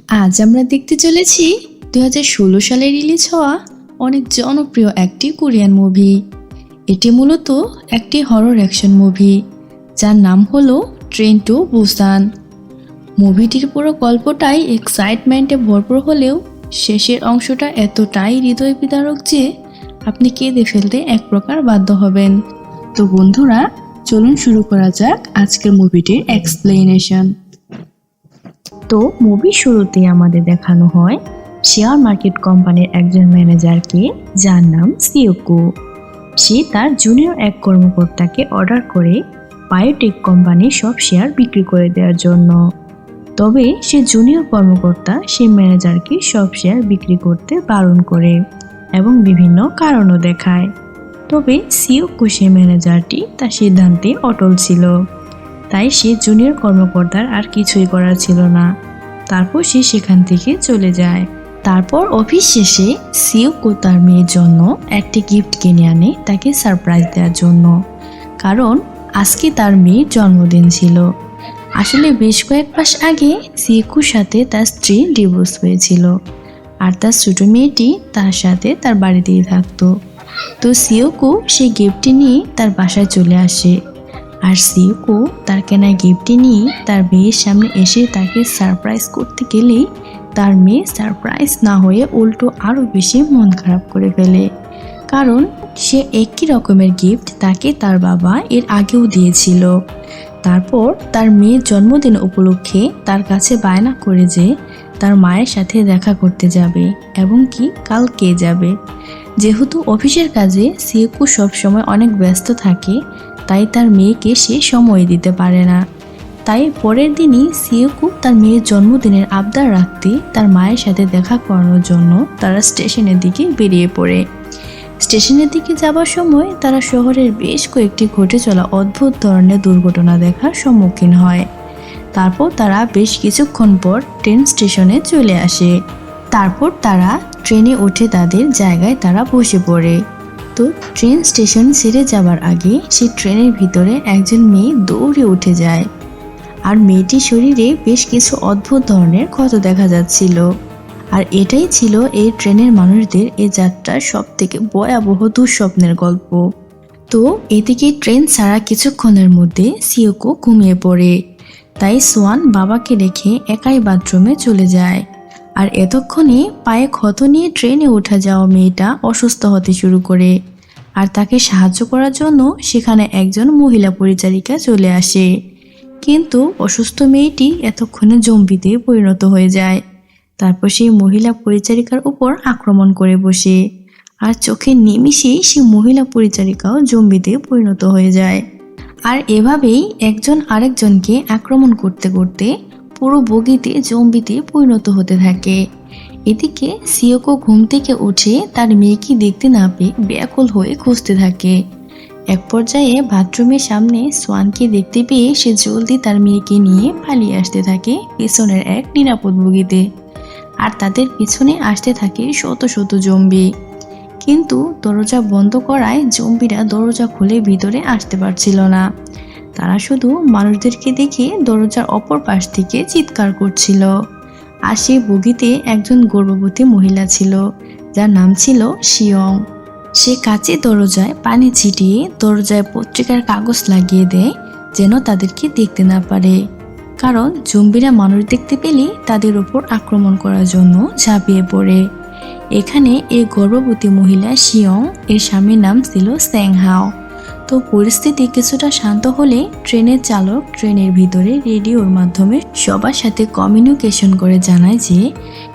আজ আমরা দেখতে চলেছি 2016 সালে রিলিজ হওয়া অনেক জনপ্রিয় একটি কোরিয়ান মুভি। এটি মূলত একটি হরর অ্যাকশন মুভি যার নাম হলো ট্রেন টু বুসান। মুভিটির পুরো গল্পটাই এক্সাইটমেন্টে ভরপুর হলেও শেষের অংশটা এতটাই হৃদয় বিদারক যে আপনি কেঁদে ফেলতে এক প্রকার বাধ্য হবেন। তো বন্ধুরা, চলুন শুরু করা যাক আজকের মুভিটির এক্সপ্লেনেশন। তো মুভির শুরুতে আমাদের দেখানো হয় শেয়ার মার্কেট কোম্পানির একজন ম্যানেজারকে, যার নাম সিওকো। সে তার জুনিয়র এক কর্মকর্তাকে অর্ডার করে বায়োটেক কোম্পানির সব শেয়ার বিক্রি করে দেওয়ার জন্য। তবে সে জুনিয়র কর্মকর্তা সেই ম্যানেজারকে সব শেয়ার বিক্রি করতে বারণ করে এবং বিভিন্ন কারণও দেখায়। তবে সিওকো সেই ম্যানেজারটি তার সিদ্ধান্তে অটল ছিল, তাই সে জুনিয়র কর্মকর্তার আর কিছুই করার ছিল না। তারপর সে সেখান থেকে চলে যায়। তারপর অফিস শেষে সিওকো তার মেয়ের জন্য একটি গিফট কিনে আনে তাকে সারপ্রাইজ দেওয়ার জন্য, কারণ আজকে তার মেয়ের জন্মদিন ছিল। আসলে বেশ কয়েক মাস আগে সিওকোর সাথে তার স্ত্রী ডিভোর্স হয়েছিল, আর তার ছোট মেয়েটি তার সাথে তার বাড়িতেই থাকতো। তো সিওকো সেই গিফটটি নিয়ে তার বাসায় চলে আসে, আর সিওকো তার কেনা গিফটটি নিয়ে তার মেয়ের সামনে এসে তাকে সারপ্রাইজ করতে গেলেই তার মেয়ে সারপ্রাইজ না হয়ে উল্টো আরও বেশি মন খারাপ করে ফেলে, কারণ সে একই রকমের গিফট তাকে তার বাবা এর আগেও দিয়েছিল। তারপর তার মেয়ের জন্মদিন উপলক্ষে তার কাছে বায়না করে যে তার মায়ের সাথে দেখা করতে যাবে এবং কি কালকে যাবে। যেহেতু অফিসের কাজে সিওকো সবসময় অনেক ব্যস্ত থাকে, তাই তার মেয়েকে সে সময় দিতে পারে না। তাই পরের দিনই সিওকো তার মেয়ের জন্মদিনের আবদার রাখতে তার মায়ের সাথে দেখা করানোর জন্য তারা স্টেশনের দিকে বেরিয়ে পড়ে। স্টেশনের দিকে যাবার সময় তারা শহরের বেশ কয়েকটি ঘটে চলা অদ্ভুত ধরনের দুর্ঘটনা দেখার সম্মুখীন হয়। তারপর তারা বেশ কিছুক্ষণ পর ট্রেন স্টেশনে চলে আসে। তারপর তারা ট্রেনে উঠে তাদের জায়গায় তারা বসে পড়ে। তো ট্রেন স্টেশন ছেড়ে যাবার আগে সেই ট্রেনের ভিতরে একজন মেয়ে দৌড়ে উঠে যায়, আর মেয়েটির শরীরে বেশ কিছু অদ্ভুত ধরনের ক্ষত দেখা যাচ্ছিল। আর এটাই ছিল এই ট্রেনের মানুষদের এই যাত্রার সব থেকে ভয়াবহ দুঃস্বপ্নের গল্প। তো এদিকে ট্রেন ছাড়া কিছুক্ষণের মধ্যে সিওকো ঘুমিয়ে পড়ে, তাই সোয়ান বাবাকে রেখে একাই বাথরুমে চলে যায়। আর এতক্ষণে পায়ে ক্ষত নিয়ে ট্রেনে উঠে যাওয়া মেয়েটা অসুস্থ হতে শুরু করে, আর তাকে সাহায্য করার জন্য সেখানে একজন মহিলা পরিচারিকা চলে আসে। কিন্তু অসুস্থ মেয়েটি এতক্ষণে জম্বিতে পরিণত হয়ে যায়। তারপর সেই মহিলা পরিচারিকার উপর আক্রমণ করে বসে, আর চোখের নিমিষেই সেই মহিলা পরিচারিকাও জম্বিতে পরিণত হয়ে যায়। আর এভাবেই একজন আরেকজনকে আক্রমণ করতে করতে পুরো বগিতে জম্বিতে পরিণত হতে থাকে। এদিকে সিওকো ঘুম থেকে উঠে তার মেয়েকে দেখতে না পেয়ে ব্যাকুল হয়ে খুঁজতে থাকে। এক পর্যায়ে বাথরুমের সামনে সোয়ানকে দেখতে পেয়ে সে জলদি তার মেয়েকে নিয়ে পালিয়ে আসতে থাকে পেছনের এক নিরাপদ বগিতে, আর তাদের পিছনে আসতে থাকে শত শত জম্বি। কিন্তু দরজা বন্ধ করায় জম্বিরা দরজা খুলে ভিতরে আসতে পারছিল না। তারা শুধু মানুষদেরকে দেখে দরজার অপর পাশ থেকে চিৎকার করছিল। আর সেই বগিতে একজন গর্ভবতী মহিলা ছিল, যার নাম ছিল শিয়ং। সে কাঁচে দরজায় পানি ছিটিয়ে দরজায় পত্রিকার কাগজ লাগিয়ে দেয় যেন তাদেরকে দেখতে না পারে, কারণ জম্বিরা মানুষ দেখতে পেলে তাদের উপর আক্রমণ করার জন্য ঝাঁপিয়ে পড়ে। এখানে এই গর্ভবতী মহিলা শিয়ং এর স্বামীর নাম ছিল স্যাংহাও। তো পরিস্থিতি কিছুটা শান্ত হলে ট্রেনের চালক ট্রেনের ভিতরে রেডিওর মাধ্যমে সবার সাথে কমিউনিকেশন করে জানায় যে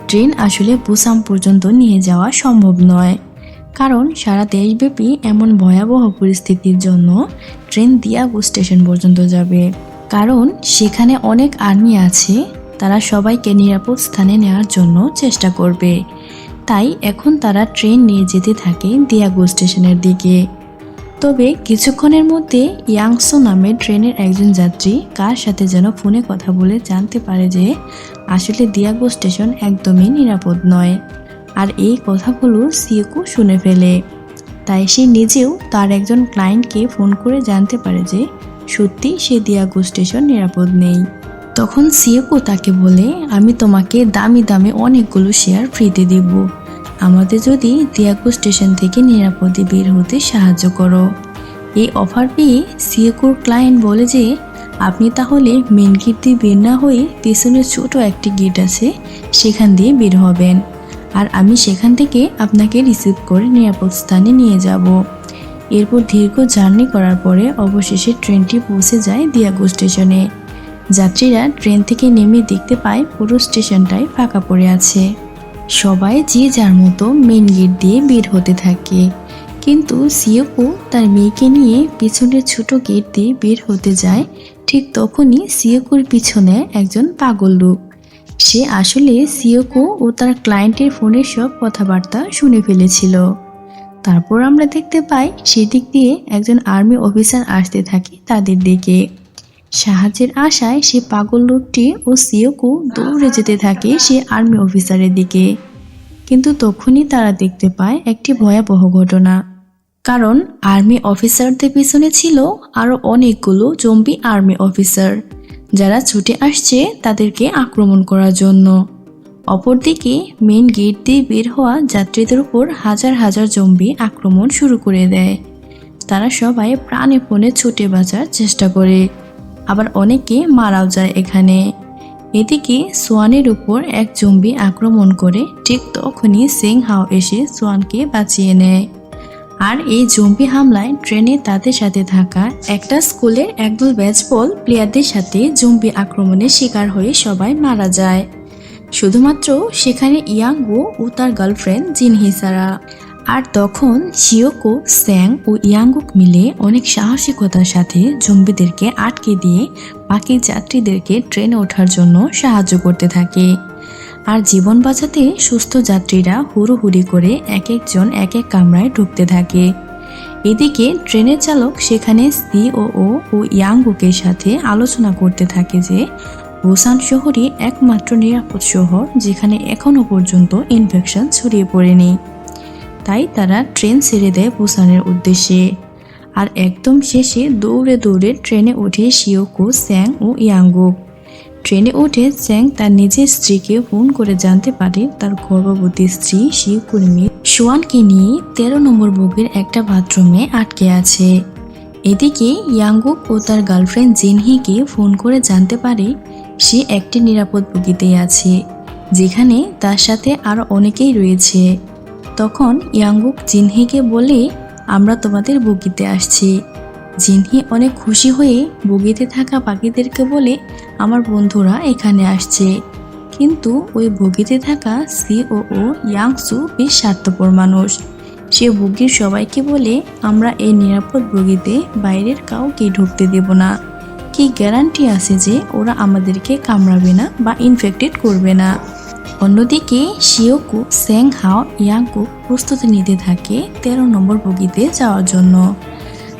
ট্রেন আসলে বুসান পর্যন্ত নিয়ে যাওয়া সম্ভব নয়, কারণ সারা দেশব্যাপী এমন ভয়াবহ পরিস্থিতির জন্য ট্রেন দিয়াগো স্টেশন পর্যন্ত যাবে, কারণ সেখানে অনেক আর্মি আছে, তারা সবাইকে নিরাপদ স্থানে নেওয়ার জন্য চেষ্টা করবে। তাই এখন তারা ট্রেন নিয়ে যেতে থাকে দিয়াগো স্টেশনের দিকে। তবে কিছুক্ষণের মধ্যে ইয়াংসো নামে ট্রেনের একজন যাত্রী কার সাথে যেন ফোনে কথা বলে জানতে পারে যে আসলে দিয়াগো স্টেশন একদমই নিরাপদ নয়। আর এই কথাগুলো সিওকো শুনে ফেলে, তাই সে নিজেও তার একজন ক্লায়েন্টকে ফোন করে জানতে পারে যে সত্যি সে দিয়াগো স্টেশন নিরাপদ নেই। তখন সিয়েকো তাকে বলে, আমি তোমাকে দামি দামি অনেকগুলো শেয়ার ফ্রিতে দিব আমাদের যদি তিয়াগো স্টেশন থেকে নিরাপদে বের হতে সাহায্য করো। এই অফার পেয়ে সিয়েকোর ক্লায়েন্ট বলে যে, আপনি তাহলে মেন গেট দিয়ে বের না হয়ে পেছনে ছোট একটি গেট আছে সেখান দিয়ে বের হবেন, আর আমি সেখান থেকে আপনাকে রিসিভ করে নিরাপদ স্থানে নিয়ে যাব। এরপর দীর্ঘ জার্নি করার পরে অবশেষে ট্রেনটি পৌঁছে যায় তিয়াগো স্টেশনে। যাত্রীরা ট্রেন থেকে নেমে দেখতে পায় পুরো স্টেশনটাই ফাঁকা পড়ে আছে। সবাই যে যার মতো মেন গেট দিয়ে বের হতে থাকে, কিন্তু সিয়েকো তার মেয়েকে নিয়ে পিছনের ছোট গেট দিয়ে বের হতে যায়। ঠিক তখনই সিয়েকোর পিছনে একজন পাগল লোক। সে আসলে সিয়েকো ও তার ক্লায়েন্টের ফোনের সব কথাবার্তা শুনে ফেলেছিল। তারপর আমরা দেখতে পাই সেদিক দিয়ে একজন আর্মি অফিসার আসতে থাকে তাদের দিকে। সাহায্যের আশায় সে পাগল লোকটি ও সিয়েকো দৌড়ে যেতে থাকে সে আর্মি অফিসারের দিকে। কিন্তু তখনই তারা দেখতে পায় একটি ভয়াবহ ঘটনা, কারণ আর্মি অফিসারদের পিছনে ছিল আরো অনেকগুলো জম্বি আর্মি অফিসার, যারা ছুটে আসছে তাদেরকে আক্রমণ করার জন্য। অপরদিকে মেন গেট দিয়ে বের হওয়া যাত্রীদের উপর হাজার হাজার জম্বি আক্রমণ শুরু করে দেয়। তারা সবাই প্রাণপণে ছুটে বাঁচার চেষ্টা করে, আবার অনেকে মারাও যায় এখানে। এদিকে সোয়ানের উপর এক জম্বি আক্রমণ করে ঠিক তখনই সেং হাও এসে সোয়ানকে বাঁচিয়ে নেয়। আর এই জম্বি হামলায় ট্রেনে তাদের সাথে থাকা একটা স্কুলের একদল বেসবল প্লেয়ারদের সাথে জম্বি আক্রমণের শিকার হয়ে সবাই মারা যায়। শুধুমাত্র সেখানে ইয়াঙ্গো ও তার গার্লফ্রেন্ড জিনহি ছাড়া। আর তখন সিয়েকো, স্যাং ও ইয়াঙ্গুক মিলে অনেক সাহসিকতার সাথে জম্বিদেরকে আটকে দিয়ে বাকি যাত্রীদেরকে ট্রেনে ওঠার জন্য সাহায্য করতে থাকে। আর জীবন বাঁচাতে সুস্থ যাত্রীরা হুড়োহুড়ি করে এক একজন এক এক কামরায় ঢুকতে থাকে। এদিকে ট্রেনের চালক সেখানে সিওও ও ইয়াঙ্গুকের সাথে আলোচনা করতে থাকে যে বুসান শহরই একমাত্র নিরাপদ শহর যেখানে এখনো পর্যন্ত ইনফেকশন ছড়িয়ে পড়েনি। তাই তারা ট্রেন ছেড়ে দেয় বুসানের উদ্দেশ্যে। আর একদম শেষে দৌড়ে দৌড়ে ট্রেনে ওঠে সিয়েকো, স্যাং ও ইয়াঙ্গুক। ট্রেনে উঠে স্যাং তার নিজের স্ত্রীকে ফোন করে জানতে পারে তার গর্ভবতী স্ত্রী সিয়েকোর মেয়ে সোয়ানকে নিয়ে 13 নম্বর বগির একটা বাথরুমে আটকে আছে। এদিকে ইয়াঙ্গুক ও তার গার্লফ্রেন্ড জিনহিকে ফোন করে জানতে পারে সে একটি নিরাপদ বগিতেই আছে, যেখানে তার সাথে আরো অনেকেই রয়েছে। তখন ইয়াঙ্গুক জিনহিকে বলে, আমরা তোমাদের বগিতে আসছি। জিনহি অনেক খুশি হয়ে বগিতে থাকা বাকিদেরকে বলে, আমার বন্ধুরা এখানে আসছে। কিন্তু ওই বগিতে থাকা সিওও ইয়াংসু বেশ স্বার্থপর মানুষ। সে বগির সবাইকে বলে, আমরা এই নিরাপদ বগিতে বাইরের কাউকে ঢুকতে দেব না। কি গ্যারান্টি আছে যে ওরা আমাদেরকে কামড়াবে না বা ইনফেক্টেড করবে না? অন্যদিকে সিয়েকো, স্যাং হাও, ইয়াঙ্গুক প্রস্তুতি নিতে থাকে 13 নম্বর বগিতে যাওয়ার জন্য।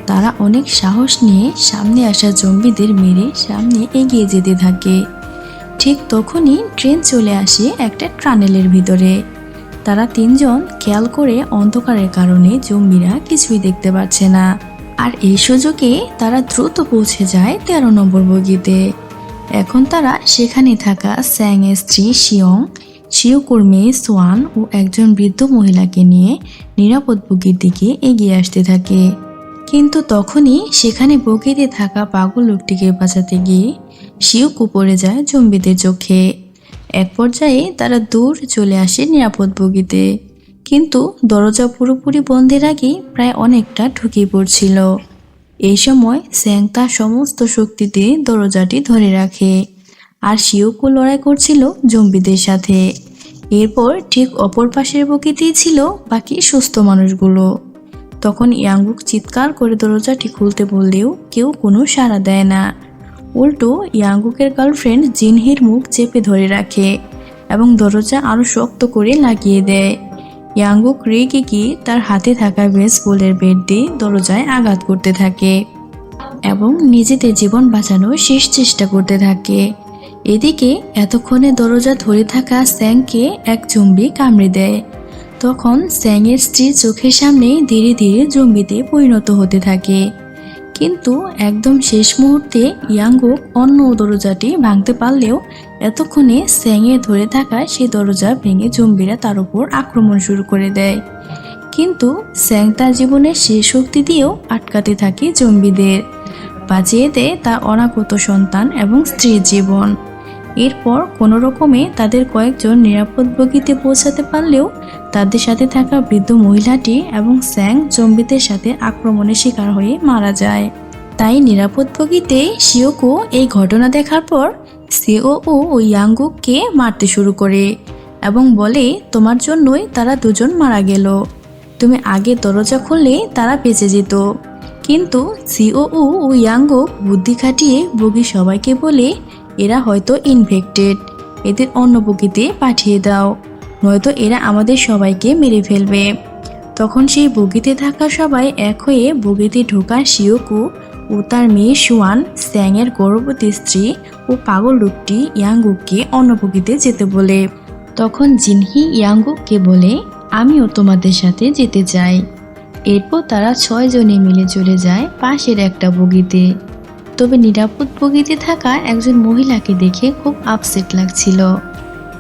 তারা অনেক সাহস নিয়ে সামনে আসা জম্বিদের মেরে সামনে এগিয়ে যেতে থাকে। ঠিক তখনই ট্রেন চলে আসে একটা টানেলের ভিতরে। তারা তিনজন খেয়াল করে অন্ধকারের কারণে জম্বিরা কিছুই দেখতে পাচ্ছে না। আর এই সুযোগে তারা দ্রুত পৌঁছে যায় 13 নম্বর বগিতে। এখন তারা সেখানে থাকা স্যাং এর স্ত্রী শিয়ং, সিয়েকোর মেয়ে সোয়ান ও একজন বৃদ্ধ মহিলাকে নিয়ে নিরাপদ বগির দিকে এগিয়ে আসতে থাকে। কিন্তু তখনই সেখানে বগিতে থাকা পাগল লোকটিকে বাঁচাতে গিয়ে সিয়েকো পড়ে যায় জম্বিদের চোখে। এক পর্যায়ে তারা দূর চলে আসে নিরাপদ বগিতে, কিন্তু দরজা পুরোপুরি বন্ধের আগে প্রায় অনেকটা ঢুকে পড়ছিল। এই সময় স্যাং তার সমস্ত শক্তিতে দরজাটি ধরে রাখে, আর সিয়েকো লড়াই করছিল জম্বিদের সাথে। এরপর ঠিক অপর পাশের বগিতেই ছিল বাকি সুস্থ মানুষগুলো। তখন ইয়াঙ্গুক চিৎকার করে দরজাটি খুলতে বললেও কেউ কোনো সাড়া দেয় না। উল্টো ইয়াঙ্গুকের গার্লফ্রেন্ড জিনহির মুখ চেপে ধরে রাখে এবং দরজা আরো শক্ত করে লাগিয়ে দেয়। ইয়াঙ্গুক রেগে গিয়ে তার হাতে থাকা বেসবলের ব্যাট দিয়ে দরজায় আঘাত করতে থাকে এবং নিজেদের জীবন বাঁচানোর শেষ চেষ্টা করতে থাকে। এদিকে এতক্ষণে দরজা ধরে থাকা স্যাংকে এক জম্বি কামড়ে দেয়। তখন স্যাংয়ের স্ত্রীর চোখের সামনে ধীরে ধীরে জম্বিতে পরিণত হতে থাকে। কিন্তু একদম শেষ মুহূর্তে ইয়াংগুক অন্য দরজাটি ভাঙতে পারলেও এতক্ষণে স্যাংয়ে ধরে থাকা সেই দরজা ভেঙে জম্বিরা তার উপর আক্রমণ শুরু করে দেয়। কিন্তু স্যাং তার জীবনের শেষ শক্তি দিয়েও আটকাতে থাকে জম্বিদের, বাঁচিয়ে দেয় তার অনাগত সন্তান এবং স্ত্রীর জীবন। এরপর কোনো রকমে তাদের কয়েকজন নিরাপদ বগিতে পৌঁছাতে পারলেও তাদের সাথে থাকা বৃদ্ধ মহিলাটি এবং স্যাং জম্বিদের সাথে আক্রমণের শিকার হয়ে মারা যায়। তাই নিরাপদ বগিতে শিওকো এই ঘটনা দেখার পর সিও ও ইয়াংগুককে মারতে শুরু করে এবং বলে, তোমার জন্যই তারা দুজন মারা গেল, তুমি আগে দরজা খুললে তারা বেঁচে যেত। কিন্তু সিও ও ইয়াংগুক বুদ্ধি খাটিয়ে বগি সবাইকে বলে, এরা হয়তো ইনফেক্টেড, এদের অন্য বগিতে পাঠিয়ে দাও, নয়তো এরা আমাদের সবাইকে মেরে ফেলবে। তখন সেই বগিতে থাকা সবাই এক হয়ে বগিতে ঢোকান শিওকো ও তার মেয়ে সুয়ান, স্যাংয়ের গর্ভবতী স্ত্রী ও পাগল লোকটি ইয়াংগুককে অন্য বগিতে যেতে বলে। তখন জিনহি ইয়াংগুককে বলে, আমিও তোমাদের সাথে যেতে চাই। এরপর তারা 6 জনে মিলে চলে যায় পাশের একটা বগিতে। তবে নিরাপদ বগিতে থাকা একজন মহিলাকে দেখে খুব আপসেট লাগছিল।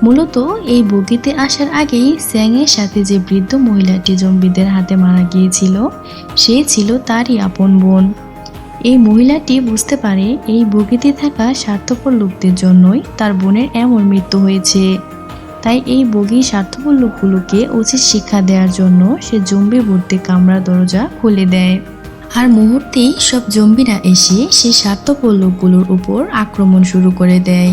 মূলত এই বগিতে আসার আগেই স্যাংয়ের সাথে যে বৃদ্ধ মহিলাটি জম্বিদের হাতে মারা গিয়েছিল, সে ছিল তারই আপন বোন। এই মহিলাটি বুঝতে পারে এই বগিতে থাকা স্বার্থপর লোকদের জন্যই তার বোনের এমন মৃত্যু হয়েছে। তাই এই বগির স্বার্থপর লোকগুলোকে উচিত শিক্ষা দেওয়ার জন্য সে জম্বি ভর্তি কামরার দরজা খুলে দেয়। আর মুহূর্তেই সব জম্বিরা এসে সেই স্বার্থপর লোকগুলোর উপর আক্রমণ শুরু করে দেয়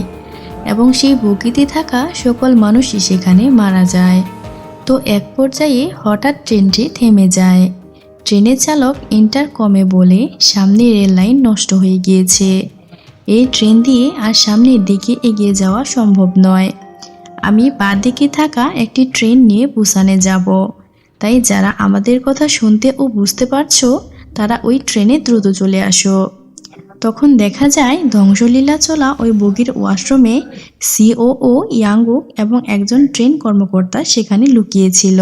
এবং সেই বগিতে থাকা সকল মানুষই সেখানে মারা যায়। তো এক পর্যায়ে হঠাৎ ট্রেনটি থেমে যায়। ট্রেনের চালক ইন্টারকমে বলে, সামনে রেল লাইন নষ্ট হয়ে গিয়েছে, এই ট্রেন দিয়ে আর সামনের দিকে এগিয়ে যাওয়া সম্ভব নয়। আমি বাঁ দিকে থাকা একটি ট্রেন নিয়ে বুসানে যাব, তাই যারা আমাদের কথা শুনতে ও বুঝতে পারছো তারা ওই ট্রেনে দ্রুত চলে আসো। তখন দেখা যায় ধ্বংসলীলা চলা ওই বগির ওয়াশরুমে সিও ইয়াংগুক এবং একজন ট্রেন কর্মকর্তা সেখানে লুকিয়েছিল।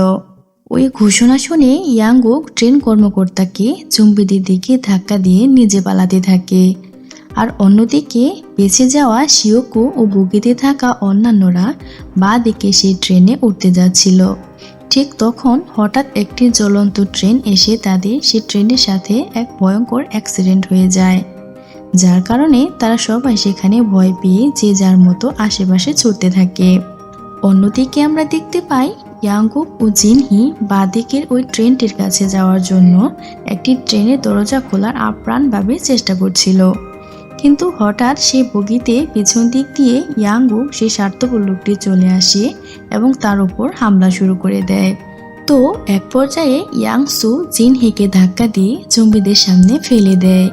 ওই ঘোষণা শুনে ইয়াংগুক ট্রেন কর্মকর্তাকে জম্বিদের দিকে ধাক্কা দিয়ে নিজে পালাতে থাকে। আর অন্যদিকে বেঁচে যাওয়া শিওকো ও বগিতে থাকা অন্যান্যরা বাঁ দিকে সেই ট্রেনে উঠতে যাচ্ছিল। ঠিক তখন হঠাৎ একটি জ্বলন্ত ট্রেন এসে তাদের সেই ট্রেনের সাথে এক ভয়ঙ্কর অ্যাক্সিডেন্ট হয়ে যায়, যার কারণে তারা সবাই সেখানে ভয় পেয়ে যে যার মতো আশেপাশে ছুটতে থাকে। অন্যদিকে আমরা দেখতে পাই ইয়াংগুক ও জিনহি বাঁ দিকের ওই ট্রেনটির কাছে যাওয়ার জন্য একটি ট্রেনের দরজা খোলার আপ্রাণভাবে চেষ্টা করছিল। কিন্তু হঠাৎ সেই বগিতে পেছন দিক দিয়ে ইয়াংগুক সেই স্বার্থপর লোকটি চলে আসে এবং তার উপর হামলা শুরু করে দেয়। তো এক পর্যায়ে ইয়াংসু জিনহিকে ধাক্কা দিয়ে জম্বিদের সামনে ফেলে দেয়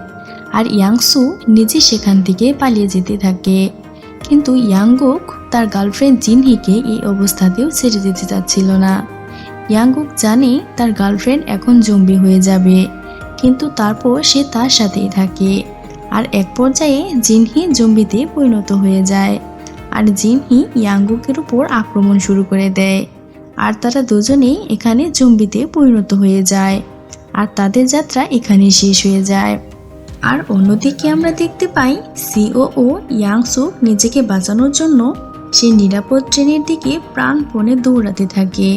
আর ইয়াংসু নিজে সেখান থেকে পালিয়ে যেতে থাকে। কিন্তু ইয়াংগুক তার গার্লফ্রেন্ড জিনহিকে এই অবস্থাতেও ছেড়ে যেতে চাচ্ছিল না। ইয়াংগুক জানে তার গার্লফ্রেন্ড এখন জম্বি হয়ে যাবে, কিন্তু তারপর সে তার সাথেই থাকে। আর এক পর্যায়ে জিনহি জম্বিতে পরিণত হয়ে যায় আর জিনহি ইয়াংগুকের উপর আক্রমণ শুরু করে দেয়। আর তারা দুজনেই এখানে জম্বিতে পরিণত হয়ে যায় আর তাদের যাত্রা এখানে শেষ হয়ে যায়। আর অন্যদিকে আমরা দেখতে পাই সিও ইয়াংসুক নিজেকে বাঁচানোর জন্য সে নিরাপদ ট্রেনের দিকে প্রাণপণে দৌড়াতে থাকে।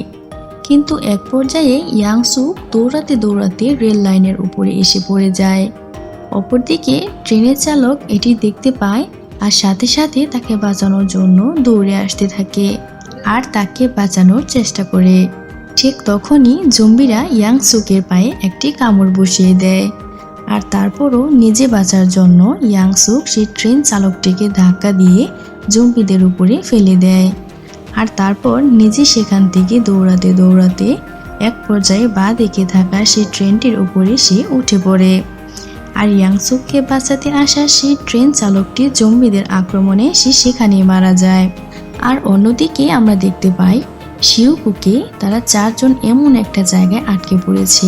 কিন্তু এক পর্যায়ে ইয়াংসুক দৌড়াতে দৌড়াতে রেল লাইনের উপরে এসে পড়ে যায়। অপরদিকে ট্রেনের চালক এটি দেখতে পায় আর সাথে সাথে তাকে বাঁচানোর জন্য দৌড়ে আসতে থাকে আর তাকে বাঁচানোর চেষ্টা করে। ঠিক তখনই জম্বিরা ইয়াংসুকের পায়ে একটি কামড় বসিয়ে দেয় আর তারপরও নিজে বাঁচার জন্য ইয়াংসুক সেই ট্রেন চালকটিকে ধাক্কা দিয়ে জম্বিদের উপরে ফেলে দেয় আর তারপর নিজে সেখান থেকে দৌড়াতে দৌড়াতে এক পর্যায়ে বাঁ দিকে থাকা সেই ট্রেনটির উপরে সে উঠে পড়ে। আর ইয়াংসুককে বাঁচাতে আসা সেই ট্রেন চালকটি জম্বিদের আক্রমণে সে সেখানেই মারা যায়। আর অন্যদিকে আমরা দেখতে পাই শিওকোকে তারা 4 জন এমন একটা জায়গায় আটকে পড়েছে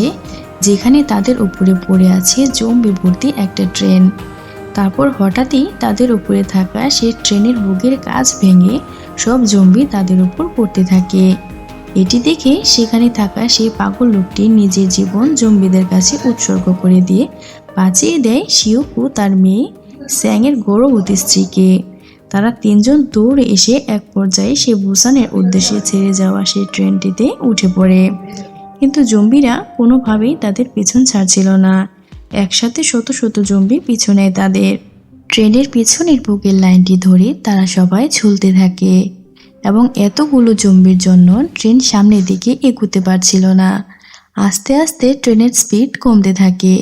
যেখানে তাদের উপরে পড়ে আছে জম্বি ভর্তি একটা ট্রেন। তারপর হঠাৎই তাদের উপরে থাকা সেই ট্রেনের বগির কাঁচ ভেঙে সব জম্বি তাদের উপর পড়তে থাকে। এটি দেখে সেখানে থাকা সেই পাগল লোকটি নিজের জীবন জম্বিদের কাছে উৎসর্গ করে দিয়ে বাঁচিয়ে দেয় শিওকু তার মেয়ে স্যাংয়ের গর্ভবতী স্ত্রীকে। তারা তিনজন দৌড়ে এসে এক পর্যায়ে সে বুসানের উদ্দেশ্যে ছেড়ে যাওয়া সেই ট্রেনটিতে উঠে পড়ে। কিন্তু জম্বিরা কোনোভাবেই তাদের পিছন ছাড়ছিল না। একসাথে শত শত জম্বি পিছু নেয় তাদের। ট্রেনের পিছনের বুকের লাইনটি ধরে তারা সবাই ঝুলতে থাকে এবং এতগুলো জম্বির জন্য ট্রেন সামনের দিকে এগুতে পারছিল না। আস্তে আস্তে ট্রেনের স্পিড কমতে থাকে।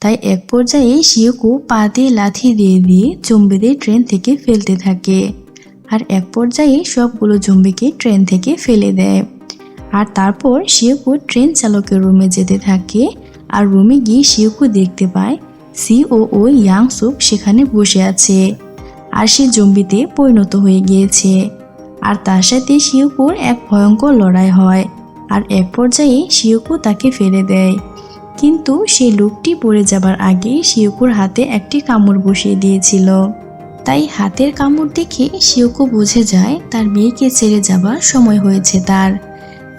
তাই এক পর্যায়ে শিওকু পা দিয়ে লাথি দিয়ে দিয়ে জম্বিদের ট্রেন থেকে ফেলতে থাকে। আর এক পর্যায়ে সবগুলো জম্বিকে ট্রেন থেকে ফেলে দেয়। আর তারপর শিওকু ট্রেন চালকের রুমে যেতে থাকে। আর রুমে গিয়ে শিওকু দেখতে পায় সিওও ইয়াংসুক সেখানে বসে আছে আর সে জম্বিতে পরিণত হয়ে গিয়েছে। আর তার সাথে শিওকুর এক ভয়ঙ্কর লড়াই হয়। আর এক পর্যায়ে শিওকু তাকে ফেলে দেয়, কিন্তু সেই লোকটি পড়ে যাবার আগে শিওকুর হাতে একটি কামড় বসিয়ে দিয়েছিল। তাই হাতের কামড় দেখে শিওকু বুঝে যায় তার মেয়েকে ছেড়ে যাবার সময় হয়েছে তার।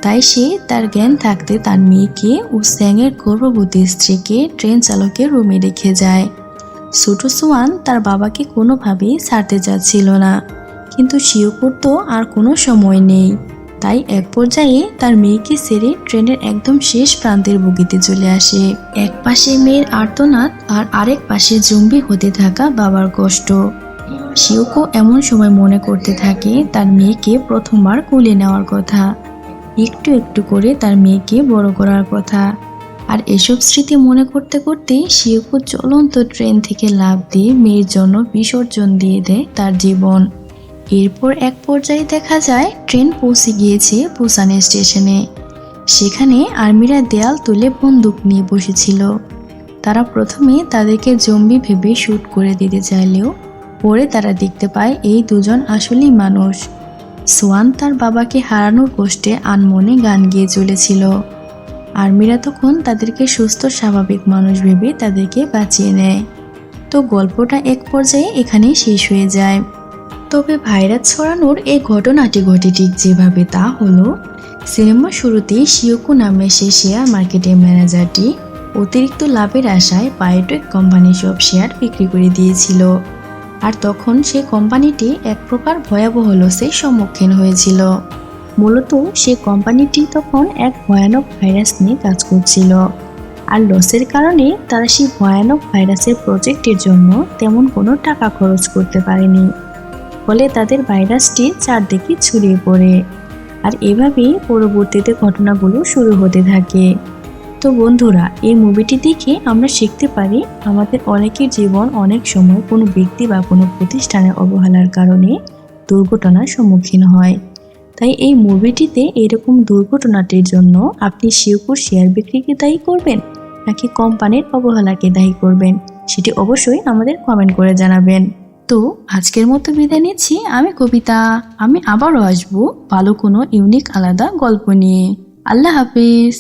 তাই সে তার জ্ঞান থাকতে তার মেয়েকে ও স্যাংয়ের গর্ভবতী স্ত্রীকে ট্রেন চালকের রুমে রেখে যায়। ছোট সোয়ান তার বাবাকে কোনোভাবেই ছাড়তে চাচ্ছিল না, কিন্তু শিওকুর তো আর কোনো সময় নেই। তাই এক পর্যায়ে তার মেয়েকে ছেড়ে ট্রেনের একদম শেষ প্রান্তের বগিতে চলে আসে। এক পাশে মেয়ের আর্তনাদ আর আরেক পাশে জম্বি হতে থাকা বাবার কষ্ট। শিওকো এমন সময় মনে করতে থাকে তার মেয়েকে প্রথমবার কোলে নেওয়ার কথা, একটু একটু করে তার মেয়েকে বড় করার কথা। আর এসব স্মৃতি মনে করতে করতে শিওকো চলন্ত ট্রেন থেকে লাফ দিয়ে মেয়ের জন্য বিসর্জন দিয়ে দেয় তার জীবন। এরপর এক পর্যায়ে দেখা যায় ট্রেন পৌঁছে গিয়েছে বুসানের স্টেশনে। সেখানে আর্মিরা দেয়াল তুলে বন্দুক নিয়ে বসেছিল। তারা প্রথমে তাদেরকে জম্বি ভেবে শুট করে দিতে চাইলেও পরে তারা দেখতে পায় এই দুজন আসলেই মানুষ। সোয়ান তার বাবাকে হারানোর কষ্টে আনমনে গান গেয়ে চলেছিল। আর্মিরা তখন তাদেরকে সুস্থ স্বাভাবিক মানুষ ভেবে তাদেরকে বাঁচিয়ে নেয়। তো গল্পটা এক পর্যায়ে এখানেই শেষ হয়ে যায়। তবে ভাইরাস ছড়ানোর এই ঘটনাটি ঘটে ঠিক যেভাবে তা হলো, সিনেমা শুরুতেই শিওকু নামে সেই শেয়ার মার্কেটের ম্যানেজারটি অতিরিক্ত লাভের আশায় বায়োটেক কোম্পানি সব শেয়ার বিক্রি করে দিয়েছিল। আর তখন সেই কোম্পানিটি এক প্রকার ভয়াবহ লসের সম্মুখীন হয়েছিল। মূলত সেই কোম্পানিটি তখন এক ভয়ানক ভাইরাস নিয়ে কাজ করছিল। আর লসের কারণে তারা সেই ভয়ানক ভাইরাসের প্রজেক্টের জন্য তেমন কোনো টাকা খরচ করতে পারেনি। ফলে তাদের ভাইরাসটি চারদিকে ছড়িয়ে পড়ে। আর এভাবেই পরবর্তীতে ঘটনাগুলো শুরু হতে থাকে। তো বন্ধুরা, এই মুভিটি দেখে আমরা শিখতে পারি আমাদের অনেকের জীবন অনেক সময় কোনো ব্যক্তি বা কোনো প্রতিষ্ঠানের অবহেলার কারণে দুর্ঘটনার সম্মুখীন হয়। তাই এই মুভিটিতে এরকম দুর্ঘটনাটির জন্য আপনি শিওকুর শেয়ার বিক্রিকে দায়ী করবেন নাকি কোম্পানির অবহেলাকে দায়ী করবেন, সেটি অবশ্যই আমাদের কমেন্ট করে জানাবেন। তো আজকের মতো বিদায় নিচ্ছি আমি কবিতা। আমি আবারও আসবো ভালো কোনো ইউনিক আলাদা গল্প নিয়ে। আল্লাহ হাফিজ।